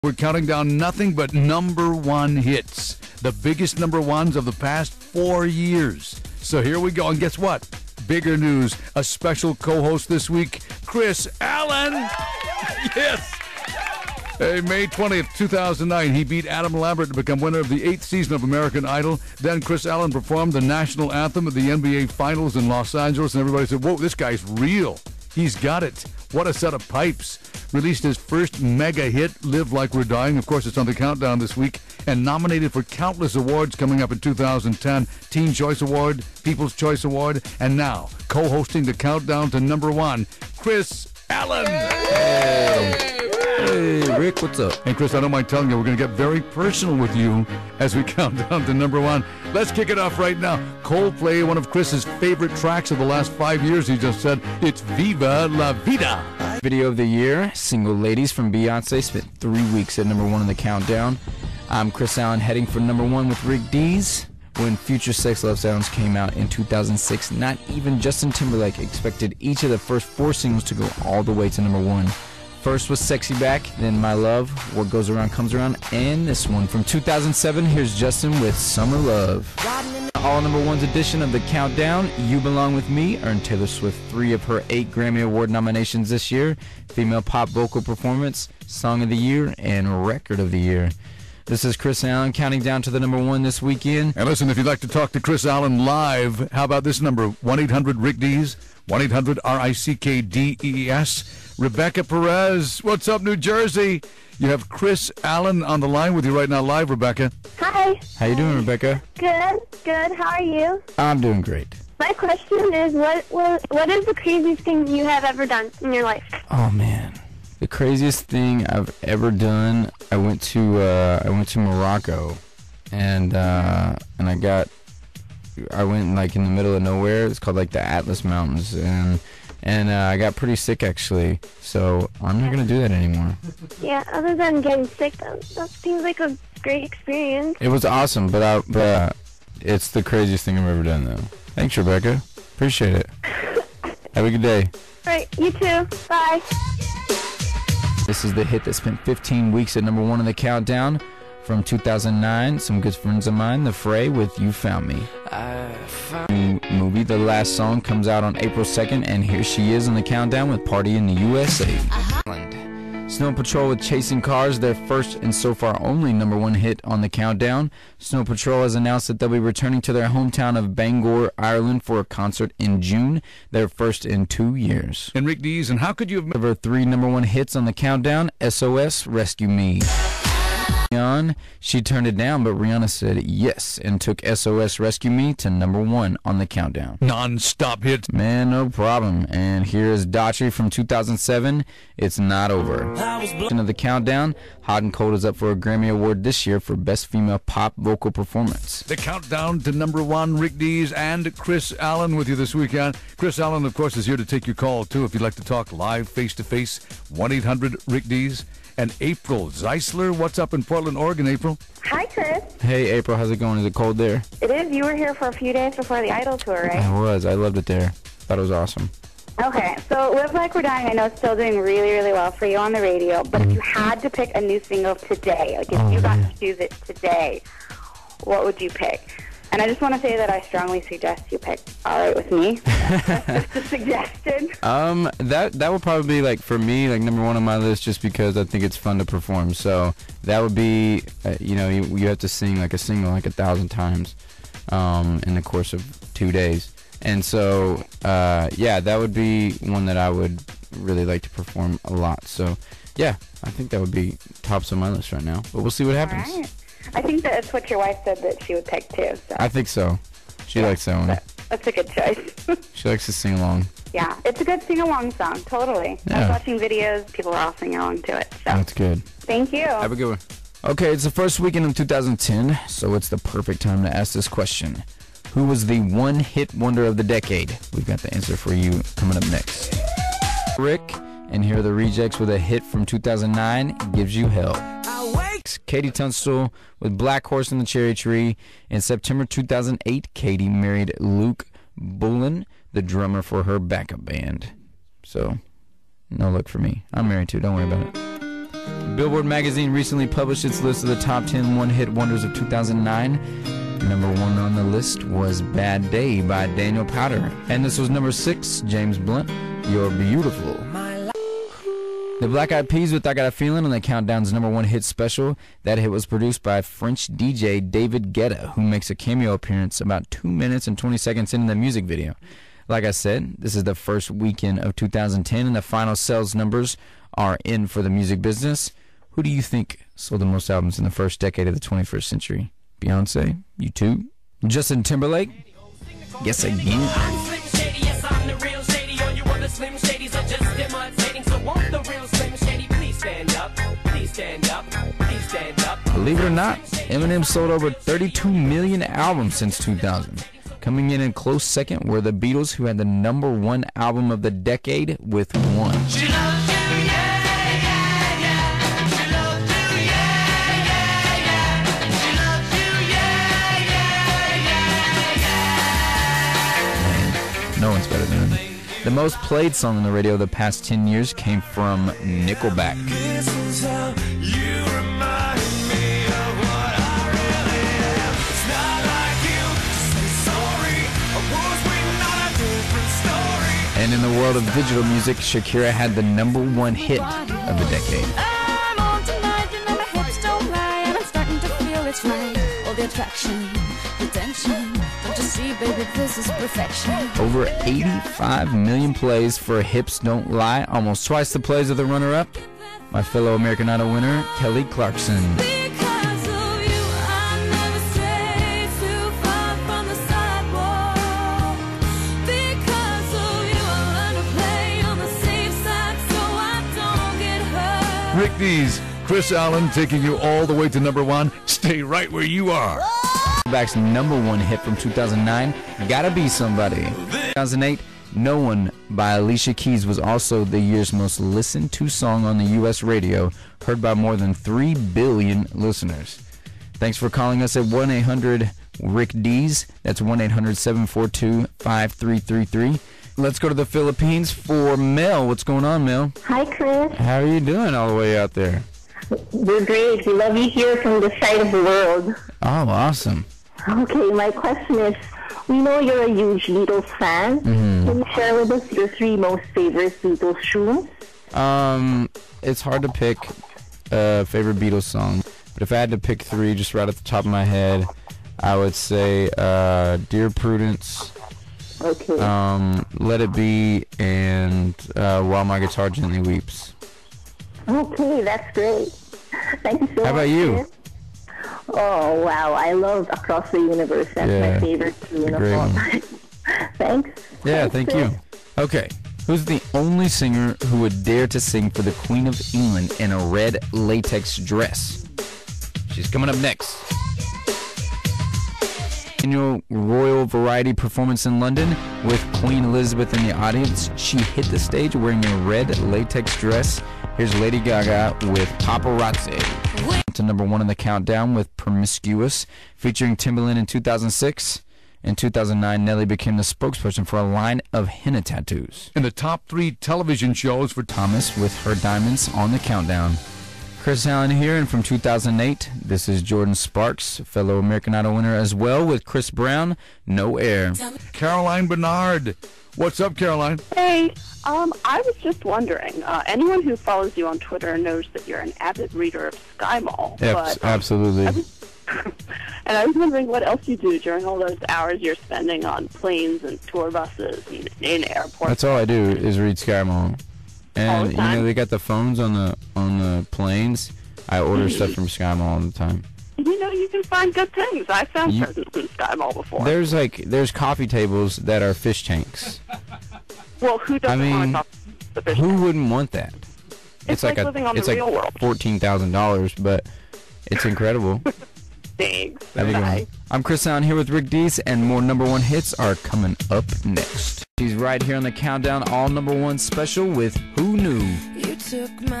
We're counting down nothing but number one hits. The biggest number ones of the past 4 years. So here we go. And guess what? Bigger news. A special co-host this week, Kris Allen. Yes. Hey, May 20th, 2009, he beat Adam Lambert to become winner of the 8th season of American Idol. Then Kris Allen performed the national anthem at the NBA Finals in Los Angeles, and everybody said, whoa, this guy's real. He's got it. What a set of pipes. Released his first mega hit, Live Like We're Dying. Of course, it's on the countdown this week. And nominated for countless awards coming up in 2010. Teen Choice Award, People's Choice Award. And now, co-hosting the countdown to number one, Kris Allen. Hey, Rick, what's up? Hey, Kris, I don't mind telling you, we're going to get very personal with you as we count down to number one. Let's kick it off right now. Coldplay, one of Chris's favorite tracks of the last 5 years, he just said, it's Viva La Vida. Video of the year, Single Ladies from Beyonce, spent 3 weeks at number one in the countdown. I'm Kris Allen, heading for number one with Rick Dees. When Future Sex Love Sounds came out in 2006, not even Justin Timberlake expected each of the first 4 singles to go all the way to number one. First was Sexy Back, then My Love, What Goes Around Comes Around, and this one from 2007, here's Justin with Summer Love. All number one's edition of the countdown, You Belong With Me, earned Taylor Swift 3 of her 8 Grammy Award nominations this year, Female Pop Vocal Performance, Song of the Year, and Record of the Year. This is Kris Allen counting down to the number one this weekend. And listen, if you'd like to talk to Kris Allen live, how about this number, 1-800-RICK-DEES, 1-800-RICKDEES. Rebecca Perez, what's up, New Jersey? You have Kris Allen on the line with you right now live, Rebecca. Hi. How you doing, Rebecca? Good. How are you? I'm doing great. My question is, what is the craziest thing you have ever done in your life? Oh, man. The craziest thing I've ever done, I went to Morocco, and I went like in the middle of nowhere. It's called like the Atlas Mountains, and I got pretty sick actually. So I'm not gonna do that anymore. Yeah, other than getting sick, that seems like a great experience. It was awesome, but it's the craziest thing I've ever done though. Thanks, Rebecca. Appreciate it. Have a good day. All right, you too. Bye. This is the hit that spent 15 weeks at number one in the countdown. From 2009, some good friends of mine, The Fray with You Found Me. New movie, the last song comes out on April 2nd, and here she is in the countdown with Party in the USA. Snow Patrol with Chasing Cars, their first and so far only number one hit on the countdown. Snow Patrol has announced that they'll be returning to their hometown of Bangor, Ireland for a concert in June, their first in 2 years. And Rick Dees, and how could you have... Over 3 number one hits on the countdown, SOS, Rescue Me. She turned it down, but Rihanna said yes and took SOS Rescue Me to number one on the countdown. Non-stop hits. Man, no problem. And here is Daughtry from 2007, It's Not Over. Of the countdown, Hot and Cold is up for a Grammy Award this year for Best Female Pop Vocal Performance. The countdown to number one, Rick Dees and Kris Allen with you this weekend. Kris Allen, of course, is here to take your call, too, if you'd like to talk live, face-to-face, 1-800-RICK-DEES. And April Zeisler, what's up in Portland, Oregon, April? Hi, Kris. Hey, April, how's it going? Is it cold there? It is. You were here for a few days before the Idol tour, right? I was. I loved it there. Thought it was awesome. Okay, so Live Like We're Dying, I know it's still doing really, really well for you on the radio, but if you had to pick a new single today, like if you got to choose it today, what would you pick? And I just want to say that I strongly suggest you pick All Right With Me. That's just a suggestion. That would probably be, like, for me, like, number one on my list just because I think it's fun to perform. So that would be, you have to sing, like, a single, like, 1,000 times in the course of 2 days. And so, that would be one that I would really like to perform a lot. So, yeah, I think that would be tops on my list right now. But we'll see what happens. All right. I think that's what your wife said that she would pick, too. So. I think so. She likes that one. That's a good choice. She likes to sing along. Yeah, it's a good sing-along song, totally. Yeah. I was watching videos, people were all singing along to it. So. That's good. Thank you. Have a good one. Okay, it's the first weekend of 2010, so it's the perfect time to ask this question. Who was the one-hit wonder of the decade? We've got the answer for you coming up next. Rick, and here are the rejects with a hit from 2009, Gives You Hell. Katie Tunstall with Black Horse in the Cherry Tree. In September 2008, Katie married Luke Bullen, the drummer for her backup band. So, no luck for me. I'm married too, don't worry about it. Billboard magazine recently published its list of the top 10 one-hit wonders of 2009. Number 1 on the list was Bad Day by Daniel Powter. And this was number 6, James Blunt, You're Beautiful. The Black Eyed Peas with I Got a Feeling on the Countdown's number 1 hit special. That hit was produced by French DJ David Guetta, who makes a cameo appearance about 2 minutes and 20 seconds into the music video. Like I said, this is the first weekend of 2010, and the final sales numbers are in for the music business. Who do you think sold the most albums in the first decade of the 21st century? Beyonce? U2? Justin Timberlake? Yes, again. I'm Slim Shady, yes, I'm the real Shady. All you other Slim Shadys are just imitating. So won't the real Slim Shady please stand up? Please stand up. Please stand up. Believe it or not, Eminem sold over 32 million albums since 2000. Coming in close second were the Beatles, who had the number 1 album of the decade with 1. She loves you, yeah, yeah, yeah. She loves you, yeah, yeah, yeah. She loves you, yeah, yeah, yeah. No one's better than him. The most played song on the radio the past 10 years came from Nickelback. This is how you remind me of what I really am. It's not like you to say sorry. I was waiting on a different story. And in the world of digital music, Shakira had the number 1 hit of the decade. I'm on tonight, and my hips don't lie, and I'm starting to feel it's right. All the attraction, the tension. Don't you see, baby, this is perfection. Over 85 million plays for Hips Don't Lie, almost twice the plays of the runner-up. My fellow American Idol winner, Kelly Clarkson. Because of you, I never stray too far from the sidewalk. Because of you, I learn to play on the safe side so I don't get hurt. Rick Dees, Kris Allen taking you all the way to number 1. Stay right where you are. Back's number 1 hit from 2009, Gotta Be Somebody. 2008, No One by Alicia Keys was also the year's most listened to song on the U.S. radio, heard by more than 3 billion listeners. Thanks for calling us at 1-800-RICK-DEES. That's 1-800-742-5333. Let's go to the Philippines for Mel. What's going on, Mel? Hi, Kris. How are you doing all the way out there? We're great. We love you here from the side of the world. Oh, awesome. Okay, my question is, we know you're a huge Beatles fan. Can you share with us your 3 most favorite Beatles tunes? It's hard to pick a favorite Beatles song, but if I had to pick 3 just right at the top of my head, I would say Dear Prudence, Okay. Let It Be, and While My Guitar Gently Weeps. Okay, that's great. Thank you so much. How about you? Kris. Oh, wow. I love Across the Universe. That's my favorite tune of great all one. time. Thanks. Yeah, Thanks, thank you. Kris. Okay, who's the only singer who would dare to sing for the Queen of England in a red latex dress? She's coming up next. Annual Royal Variety performance in London with Queen Elizabeth in the audience. She hit the stage wearing a red latex dress. Here's Lady Gaga with Paparazzi. To number 1 in the countdown with Promiscuous, featuring Timbaland in 2006. In 2009, Nelly became the spokesperson for a line of henna tattoos. In the top 3 television shows for Thomas with Her Diamonds on the countdown. Kris Allen here, and from 2008, this is Jordan Sparks, fellow American Idol winner as well, with Chris Brown, No Air. Caroline Bernard. What's up, Caroline? Hey, I was just wondering, anyone who follows you on Twitter knows that you're an avid reader of Sky Mall. Absolutely. And I was wondering what else you do during all those hours you're spending on planes and tour buses and in airports. That's all I do is read Sky Mall. All And the you time? know they got the phones on the planes. I order stuff from Sky Mall all the time. You know, you can find good things. I found presents in Sky Mall before. There's coffee tables that are fish tanks. Well, who doesn't want to talk to the fish? Who wouldn't want that? It's like living on the real world. $14,000, but it's incredible. Thanks. Have a good one. I'm Kris Allen here with Rick Dees, and more number 1 hits are coming up next. He's right here on the countdown, all number 1 special with Who Knew. You took my